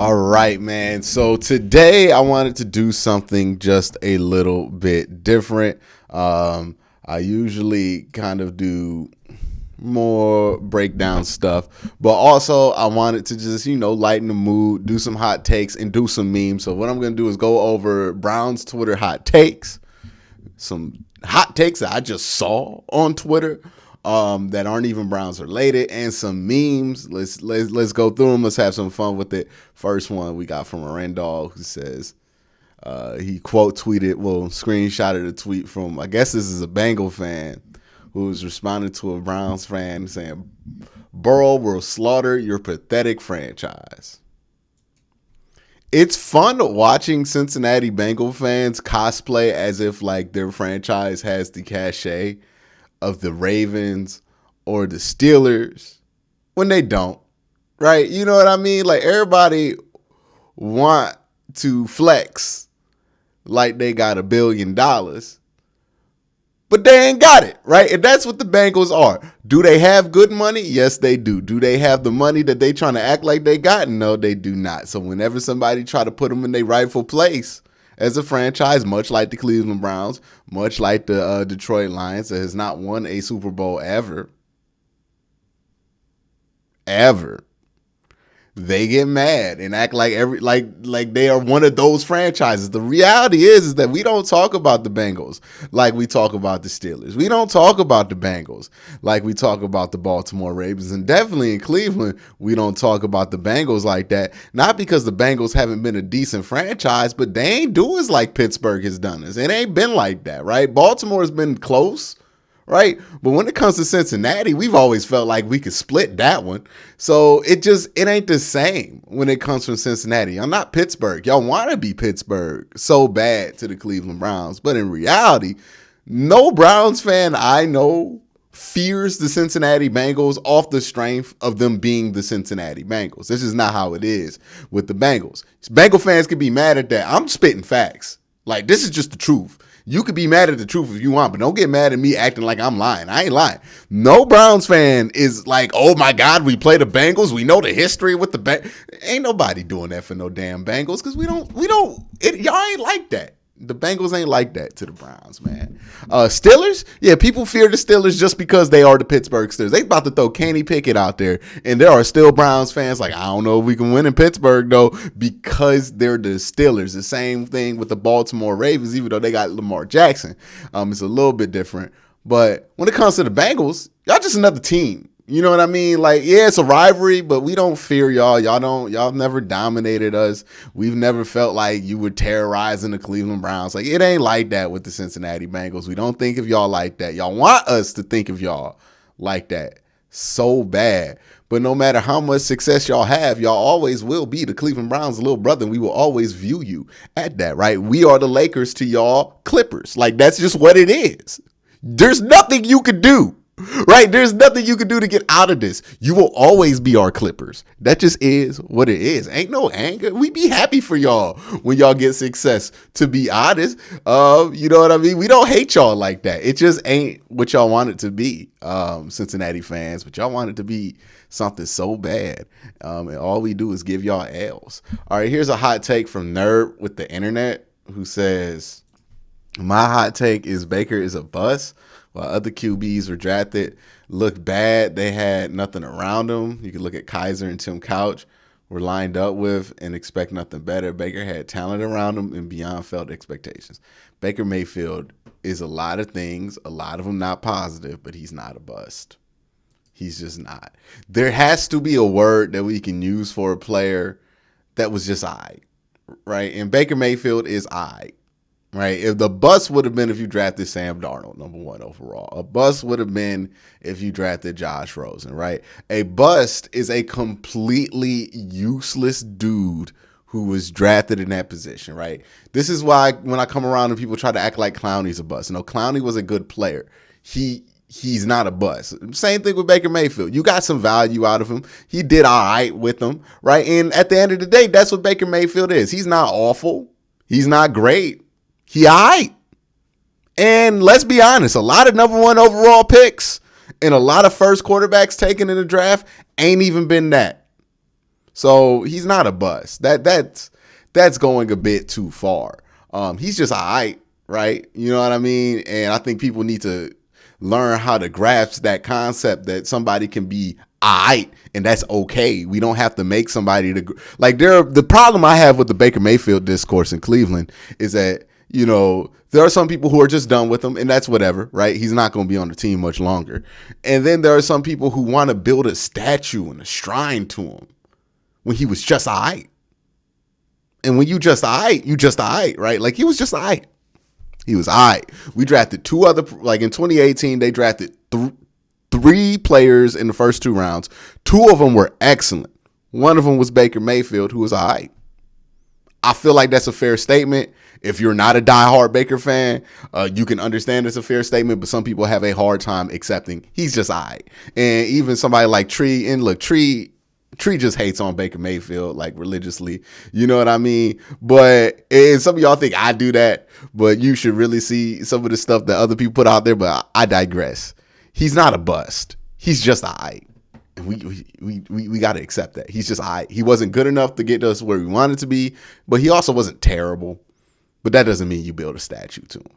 All right, man. So today I wanted to do something just a little bit different. I usually kind of do more breakdown stuff, but also I wanted to just, lighten the mood, do some hot takes, and do some memes. So what I'm going to do is go over Browns Twitter hot takes, some hot takes that I just saw on Twitter that aren't even Browns related, and some memes. Let's go through them. Let's have some fun with it. First one we got from a Rendall who says he quote tweeted, screenshotted a tweet from, I guess this is a Bengal fan who was responding to a Browns fan saying, "Burrow will slaughter your pathetic franchise." It's fun watching Cincinnati Bengal fans cosplay as if like their franchise has the cachet of the Ravens or the Steelers when they don't, right? You know what I mean? Like everybody want to flex like they got $1 billion, but they ain't got it, right? And that's what the Bengals are. Do they have good money? Yes, they do. Do they have the money that they trying to act like they got? No, they do not. So whenever somebody try to put them in their rightful place as a franchise, much like the Cleveland Browns, much like the Detroit Lions that has not won a Super Bowl ever, they get mad and act like like they are one of those franchises. The reality is that we don't talk about the Bengals like we talk about the Steelers. We don't talk about the Bengals like we talk about the Baltimore Ravens. And definitely in Cleveland, we don't talk about the Bengals like that. Not because the Bengals haven't been a decent franchise, but they ain't doing us like Pittsburgh has done us. It ain't been like that, right? Baltimore has been close, right? But when it comes to Cincinnati, we've always felt like we could split that one. So it ain't the same when it comes from Cincinnati. I'm not Pittsburgh. Y'all want to be Pittsburgh so bad to the Cleveland Browns. But in reality, no Browns fan I know fears the Cincinnati Bengals off the strength of them being the Cincinnati Bengals. This is not how it is with the Bengals. Bengal fans can be mad at that. I'm spitting facts. Like, this is just the truth. You could be mad at the truth if you want, but don't get mad at me acting like I'm lying. I ain't lying. No Browns fan is like, oh my God, we play the Bengals. We know the history with the Bengals. Ain't nobody doing that for no damn Bengals because y'all ain't like that. The Bengals ain't like that to the Browns, man. Steelers, yeah, people fear the Steelers just because they are the Pittsburgh Steelers. They about to throw Kenny Pickett out there, and there are still Browns fans like, I don't know if we can win in Pittsburgh, though, because they're the Steelers. The same thing with the Baltimore Ravens, even though they got Lamar Jackson. It's a little bit different. But when it comes to the Bengals, y'all just another team. You know what I mean? Like, yeah, it's a rivalry, but we don't fear y'all. Y'all never dominated us. We've never felt like you were terrorizing the Cleveland Browns. Like, it ain't like that with the Cincinnati Bengals. We don't think of y'all like that. Y'all want us to think of y'all like that so bad. But no matter how much success y'all have, y'all always will be the Cleveland Browns' little brother. And we will always view you at that, right? We are the Lakers to y'all Clippers. Like, that's just what it is. There's nothing you could do. Right? There's nothing you can do to get out of this. You will always be our Clippers. That just is what it is. Ain't no anger. We be happy for y'all when y'all get success, to be honest. You know what I mean? We don't hate y'all like that. It just ain't what y'all want it to be, Cincinnati fans. But y'all want it to be something so bad. And all we do is give y'all L's. All right, here's a hot take from Nerd with the Internet who says, my hot take is Baker is a bust. While other QBs were drafted, looked bad. They had nothing around them. You can look at Kaiser and Tim Couch were lined up with and expect nothing better. Baker had talent around him and beyond felt expectations. Baker Mayfield is a lot of things, a lot of them not positive, but he's not a bust. He's just not. There has to be a word that we can use for a player that was just all right? And Baker Mayfield is all right? If the bust would have been if you drafted Sam Darnold, number 1 overall. A bust would have been if you drafted Josh Rosen, right? A bust is a completely useless dude who was drafted in that position, right? This is why when I come around and people try to act like Clowney's a bust. No, Clowney was a good player. He's not a bust. Same thing with Baker Mayfield. You got some value out of him. He did all right with them, right? And at the end of the day, that's what Baker Mayfield is. He's not awful. He's not great. He all right. And let's be honest, a lot of number 1 overall picks and a lot of first quarterbacks taken in the draft ain't even been that. So he's not a bust. That's going a bit too far. He's just all right, right? You know what I mean? And I think people need to learn how to grasp that concept that somebody can be all right and that's okay. We don't have to make somebody to like. The problem I have with the Baker Mayfield discourse in Cleveland is that, you know, there are some people who are just done with him, and that's whatever, right? He's not going to be on the team much longer. And then there are some people who want to build a statue and a shrine to him when he was just all right. And when you just all right, you just all right, right? Like, he was just all right. He was all right. We drafted two other, like in 2018, they drafted three players in the first 2 rounds. 2 of them were excellent. One of them was Baker Mayfield, who was all right. I feel like that's a fair statement. If you're not a diehard Baker fan, you can understand it's a fair statement, but some people have a hard time accepting he's just all right. And even somebody like Tree, and look, Tree just hates on Baker Mayfield like religiously. You know what I mean? But and some of y'all think I do that, but you should really see some of the stuff that other people put out there. But I digress. He's not a bust. He's just all right. And we got to accept that. He's just all right. He wasn't good enough to get us where we wanted to be, but he also wasn't terrible. But that doesn't mean you build a statue to him.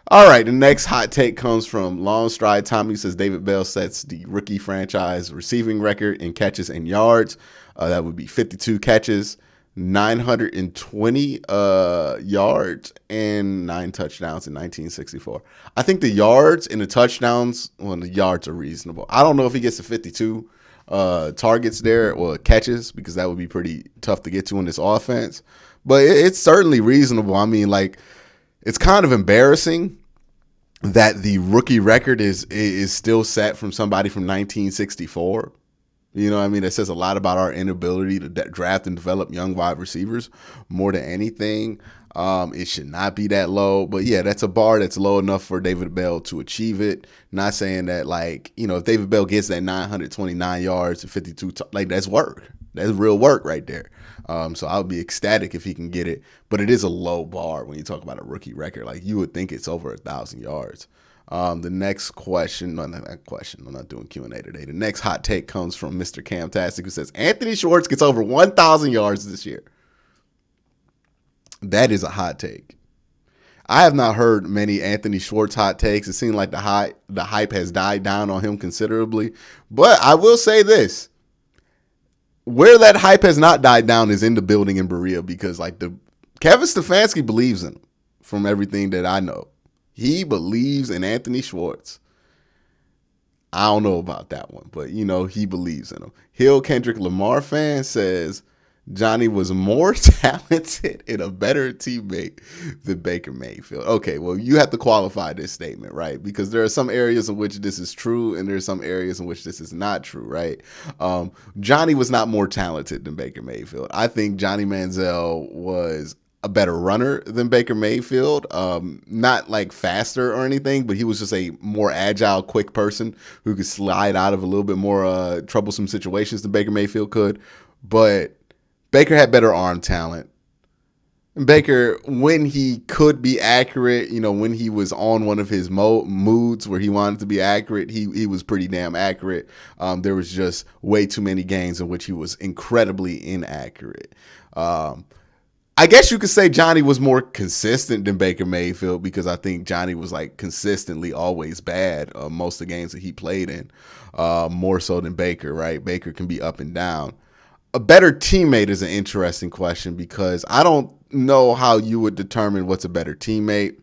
All right, the next hot take comes from Long Stride Tommy. Says David Bell sets the rookie franchise receiving record in catches and yards. That would be 52 catches, 920 yards, and 9 touchdowns in 1964. I think the yards and the touchdowns, well, the yards are reasonable. I don't know if he gets to 52 targets there or catches, because that would be pretty tough to get to in this offense. But it's certainly reasonable. I mean, like, it's kind of embarrassing that the rookie record is still set from somebody from 1964. You know what I mean? That says a lot about our inability to draft and develop young wide receivers more than anything. It should not be that low. But, yeah, that's a bar that's low enough for David Bell to achieve it. Not saying that, like, you know, if David Bell gets that 929 yards and 52, like, that's work. That's real work right there. So I would be ecstatic if he can get it. But it is a low bar when you talk about a rookie record. Like, you would think it's over 1,000 yards. The next question, no, not that question. I'm not doing Q&A today. The next hot take comes from Mr. Camtastic, who says Anthony Schwartz gets over 1,000 yards this year. That is a hot take. I have not heard many Anthony Schwartz hot takes. It seems like the hype has died down on him considerably. But I will say this. Where that hype has not died down is in the building in Berea, because like Kevin Stefanski believes in him from everything that I know. He believes in Anthony Schwartz. I don't know about that one, but you know, he believes in him. Hill Kendrick Lamar fan says Johnny was more talented and a better teammate than Baker Mayfield. Okay, well, you have to qualify this statement, right? Because there are some areas in which this is true and there are some areas in which this is not true, right? Johnny was not more talented than Baker Mayfield. I think Johnny Manziel was a better runner than Baker Mayfield. Not like faster or anything, but he was just a more agile, quick person who could slide out of a little bit more troublesome situations than Baker Mayfield could. But Baker had better arm talent. Baker, when he could be accurate, you know, when he was on one of his moods where he wanted to be accurate, he was pretty damn accurate. There was just way too many games in which he was incredibly inaccurate. I guess you could say Johnny was more consistent than Baker Mayfield, because I think Johnny was like consistently always bad most of the games that he played in, more so than Baker, right? Baker can be up and down. A better teammate is an interesting question, because I don't know how you would determine what's a better teammate.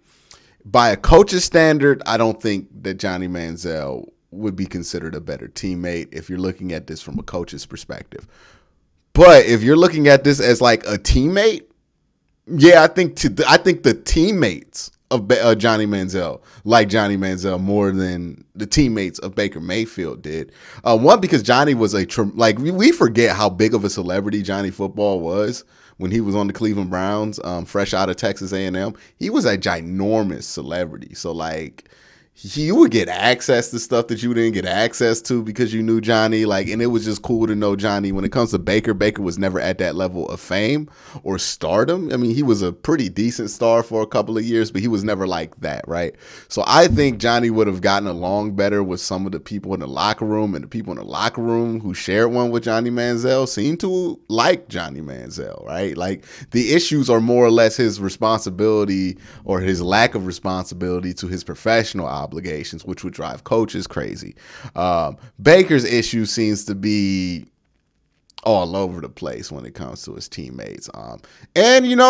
By a coach's standard, I don't think that Johnny Manziel would be considered a better teammate if you're looking at this from a coach's perspective. But if you're looking at this as like a teammate, yeah, I think the teammates of Johnny Manziel like Johnny Manziel more than the teammates of Baker Mayfield did. One, because Johnny was we forget how big of a celebrity Johnny Football was when he was on the Cleveland Browns, fresh out of Texas A&M. He was a ginormous celebrity. So like, you would get access to stuff that you didn't get access to because you knew Johnny. Like, and it was just cool to know Johnny. When it comes to Baker, Baker was never at that level of fame or stardom. I mean, he was a pretty decent star for a couple of years, but he was never like that, right? So I think Johnny would have gotten along better with some of the people in the locker room, and the people in the locker room who shared one with Johnny Manziel seemed to like Johnny Manziel, right? Like, the issues are more or less his responsibility or his lack of responsibility to his professional obligations, which would drive coaches crazy. Baker's issue seems to be all over the place when it comes to his teammates. And,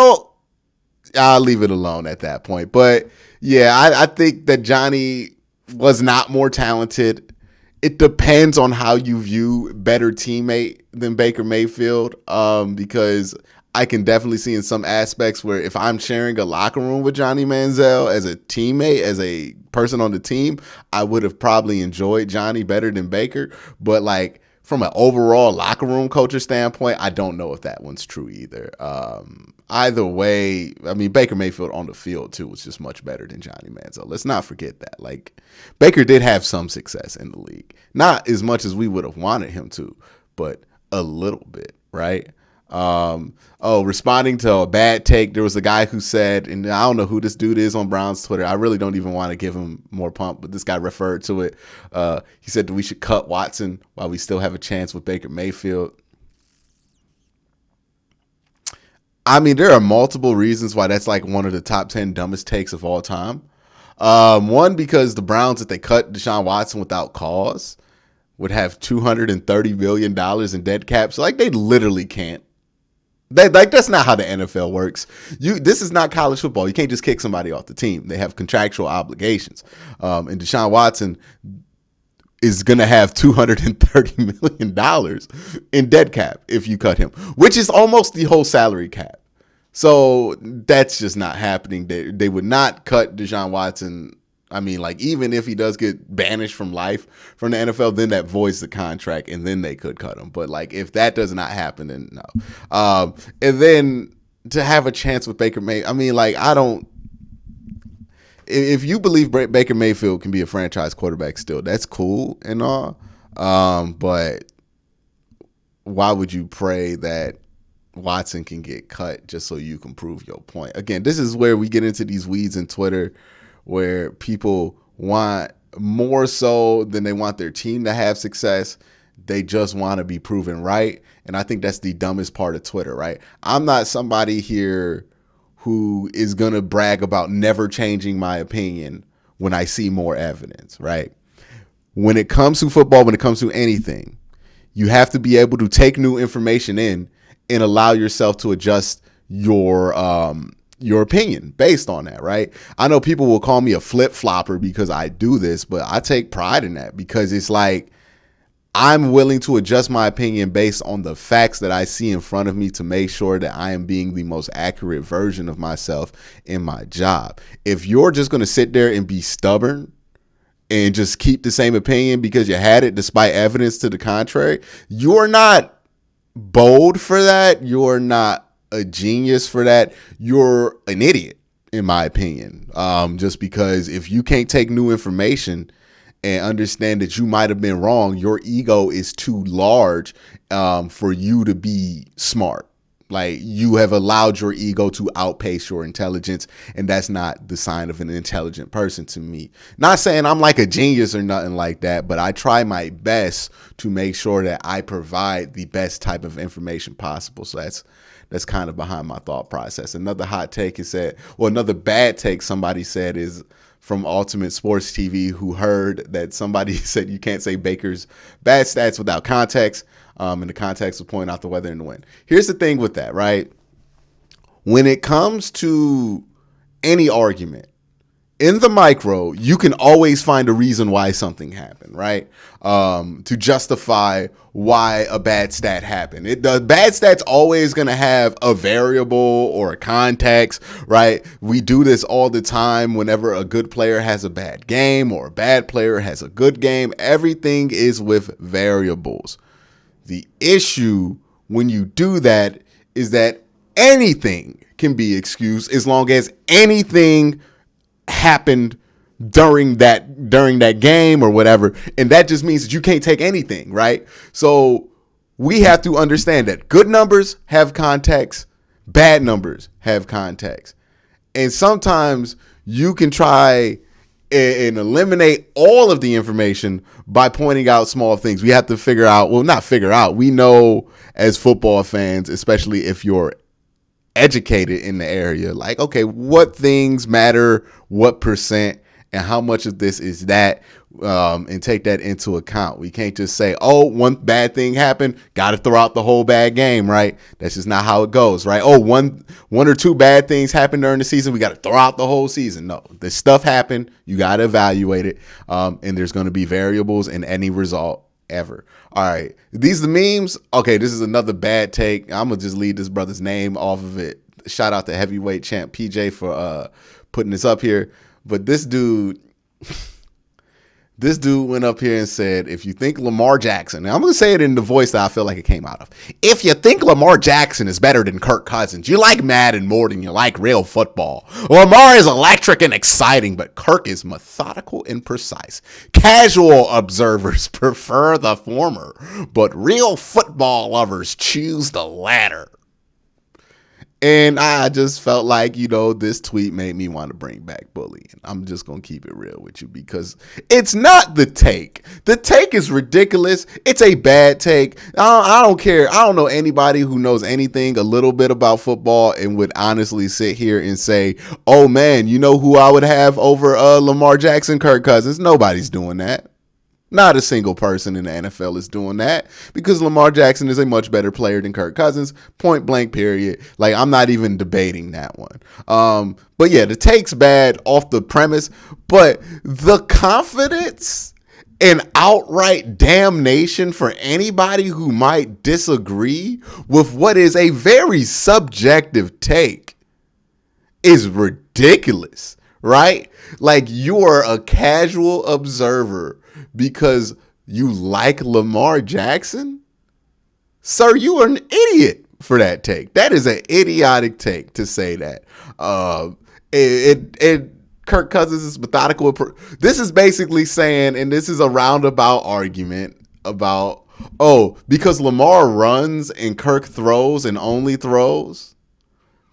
I'll leave it alone at that point. But, yeah, I think that Johnny was not more talented. It depends on how you view better teammate than Baker Mayfield, because I can definitely see in some aspects where if I'm sharing a locker room with Johnny Manziel as a teammate, as a person on the team, I would have probably enjoyed Johnny better than Baker. But like from an overall locker room culture standpoint, I don't know if that one's true either. Either way, I mean, Baker Mayfield on the field too was just much better than Johnny Manziel. Let's not forget that. Like, Baker did have some success in the league, not as much as we would have wanted him to, but a little bit, right? Responding to a bad take, there was a guy who said, and I don't know who this dude is on Brown's Twitter. I really don't even want to give him more pump, but this guy referred to it. He said that we should cut Watson while we still have a chance with Baker Mayfield. I mean, there are multiple reasons why that's like one of the top 10 dumbest takes of all time. One, because the Browns, if they cut Deshaun Watson without cause, would have $230 million in dead cap. So like they literally can't. That's not how the NFL works. This is not college football. You can't just kick somebody off the team. They have contractual obligations. And Deshaun Watson is going to have $230 million in dead cap if you cut him, which is almost the whole salary cap. So that's just not happening. They would not cut Deshaun Watson. I mean, like, even if he does get banished from life from the NFL, then that voids the contract, and then they could cut him. But, like, if that does not happen, then no. And then to have a chance with Baker Mayfield, I mean, like, if you believe Baker Mayfield can be a franchise quarterback still, that's cool and all. But why would you pray that Watson can get cut just so you can prove your point? Again, this is where we get into these weeds in Twitter, where people want more so than they want their team to have success. They just want to be proven right. And I think that's the dumbest part of Twitter, right? I'm not somebody here who is going to brag about never changing my opinion when I see more evidence, right? When it comes to football, when it comes to anything, you have to be able to take new information in and allow yourself to adjust your opinion based on that, right? I know people will call me a flip-flopper because I do this, but I take pride in that because it's like I'm willing to adjust my opinion based on the facts that I see in front of me to make sure that I am being the most accurate version of myself in my job. If you're just going to sit there and be stubborn and just keep the same opinion because you had it despite evidence to the contrary, you're not bold for that. You're not a genius for that. You're an idiot, in my opinion. Just because if you can't take new information and understand that you might have been wrong, your ego is too large for you to be smart. Like, you have allowed your ego to outpace your intelligence, and that's not the sign of an intelligent person to me. Not saying I'm like a genius or nothing like that, but I try my best to make sure that I provide the best type of information possible. So that's kind of behind my thought process. Another hot take is another bad take somebody said is from Ultimate Sports TV, who heard that somebody said you can't say Baker's bad stats without context. And the context will point out the weather and the wind. Here's the thing with that, right? When it comes to any argument, in the micro, you can always find a reason why something happened, right? To justify why a bad stat happened. The bad stat's always going to have a variable or a context, right? We do this all the time whenever a good player has a bad game or a bad player has a good game. Everything is with variables. The issue when you do that is that anything can be excused as long as anything happened during that game or whatever, and that just means that you can't take anything, right? So we have to understand that good numbers have context, bad numbers have context, and sometimes you can try and eliminate all of the information by pointing out small things. We have to figure out, well, not figure out, we know as football fans, especially if you're educated in the area, like, okay, what things matter, what percent, and how much of this is that, and take that into account. We can't just say, oh, one bad thing happened, got to throw out the whole bad game, right? That's just not how it goes, right? Oh, one or two bad things happened during the season, we got to throw out the whole season. No, this stuff happened, you got to evaluate it, and there's going to be variables in any result ever. All right, these are the memes. Okay, this is another bad take. I'm gonna just leave this brother's name off of it. Shout out to heavyweight champ PJ for putting this up here. But this dude went up here and said, if you think Lamar Jackson, and I'm going to say it in the voice that I feel like it came out of. If you think Lamar Jackson is better than Kirk Cousins, you like Madden more than you like real football. Lamar is electric and exciting, but Kirk is methodical and precise. Casual observers prefer the former, but real football lovers choose the latter. And I just felt like, this tweet made me want to bring back bullying. I'm just going to keep it real with you because it's not the take. The take is ridiculous. It's a bad take. I don't care. I don't know anybody who knows anything a little bit about football and would honestly sit here and say, oh, man, you know who I would have over Lamar Jackson, Kirk Cousins? Nobody's doing that. Not a single person in the NFL is doing that because Lamar Jackson is a much better player than Kirk Cousins, point blank, period. Like, I'm not even debating that one. But yeah, the take's bad off the premise, but the confidence and outright damnation for anybody who might disagree with what is a very subjective take is ridiculous, right? Like, you are a casual observer because you like Lamar Jackson? Sir, you are an idiot for that take. That is an idiotic take to say that. Kirk Cousins is methodical. This is basically saying, and this is a roundabout argument about, because Lamar runs and Kirk throws and only throws,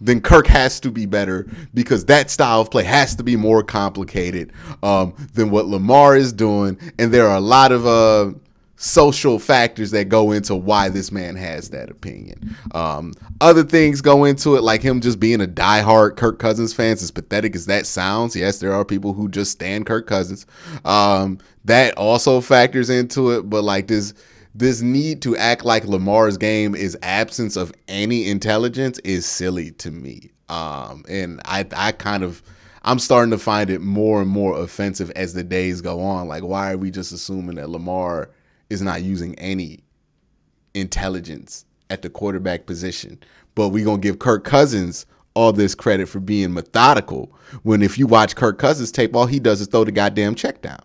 then Kirk has to be better because that style of play has to be more complicated than what Lamar is doing. And there are a lot of social factors that go into why this man has that opinion. Other things go into it, like him just being a diehard Kirk Cousins fan. As pathetic as that sounds, yes, there are people who just stand Kirk Cousins. That also factors into it, but like this need to act like Lamar's game is absence of any intelligence is silly to me. And I'm starting to find it more and more offensive as the days go on. Like, why are we just assuming that Lamar is not using any intelligence at the quarterback position? But we're going to give Kirk Cousins all this credit for being methodical, when if you watch Kirk Cousins tape, all he does is throw the goddamn check down.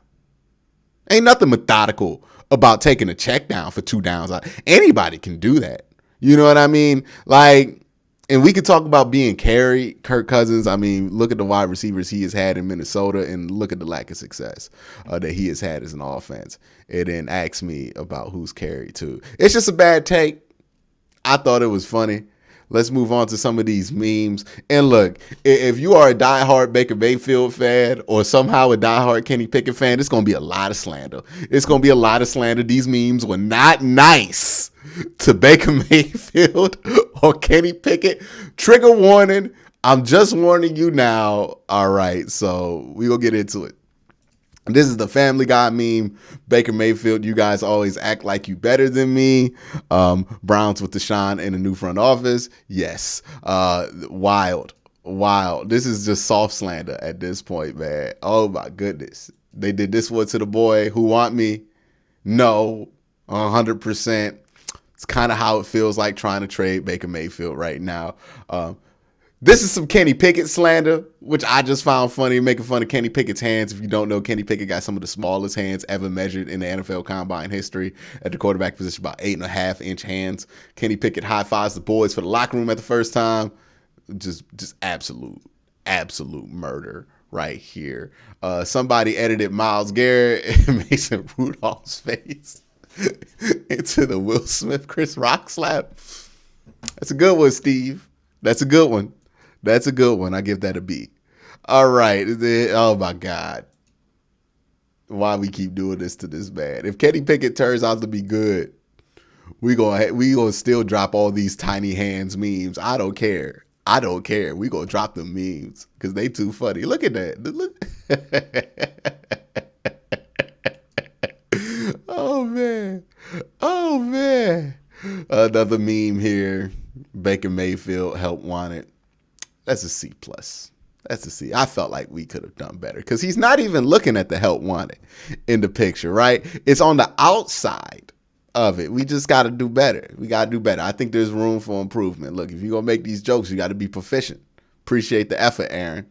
Ain't nothing methodical about taking a check down for 2 downs. Anybody can do that. You know what I mean? Like, and we could talk about being carried, Kirk Cousins. I mean, look at the wide receivers he has had in Minnesota and look at the lack of success that he has had as an offense. And then ask me about who's carried too. It's just a bad take. I thought it was funny. Let's move on to some of these memes. And look, if you are a diehard Baker Mayfield fan or somehow a diehard Kenny Pickett fan, it's going to be a lot of slander. It's going to be a lot of slander. These memes were not nice to Baker Mayfield or Kenny Pickett. Trigger warning. I'm just warning you now. All right, so we will get into it. This is the Family Guy meme. Baker Mayfield, you guys always act like you better than me. Browns with Deshaun in a new front office. Yes. Wild. This is just soft slander at this point, man. Oh, my goodness. They did this one to the boy who want me. No, 100%. It's kind of how it feels like trying to trade Baker Mayfield right now. This is some Kenny Pickett slander, which I just found funny, making fun of Kenny Pickett's hands. If you don't know, Kenny Pickett got some of the smallest hands ever measured in the NFL Combine history at the quarterback position, about 8.5-inch hands. Kenny Pickett high-fives the boys for the locker room at the first time. Just absolute murder right here. Somebody edited Myles Garrett and Mason Rudolph's face into the Will Smith Chris Rock slap. That's a good one, Steve. That's a good one. That's a good one. I give that a B. All right. Oh my God. Why we keep doing this to this man? If Kenny Pickett turns out to be good, we gonna still drop all these tiny hands memes. I don't care. I don't care. We gonna drop them memes because they too funny. Look at that. Look. Oh man. Oh man. Another meme here. Baker Mayfield help wanted. That's a C plus. That's a C. I felt like we could have done better because he's not even looking at the help wanted in the picture, right? It's on the outside of it. We just got to do better. We got to do better. I think there's room for improvement. Look, if you're going to make these jokes, you got to be proficient. Appreciate the effort, Aaron.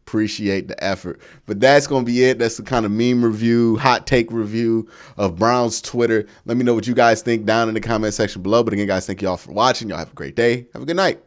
Appreciate the effort. But that's going to be it. That's the kind of meme review, hot take review of Browns Twitter. Let me know what you guys think down in the comment section below. But again, guys, thank you all for watching. Y'all have a great day. Have a good night.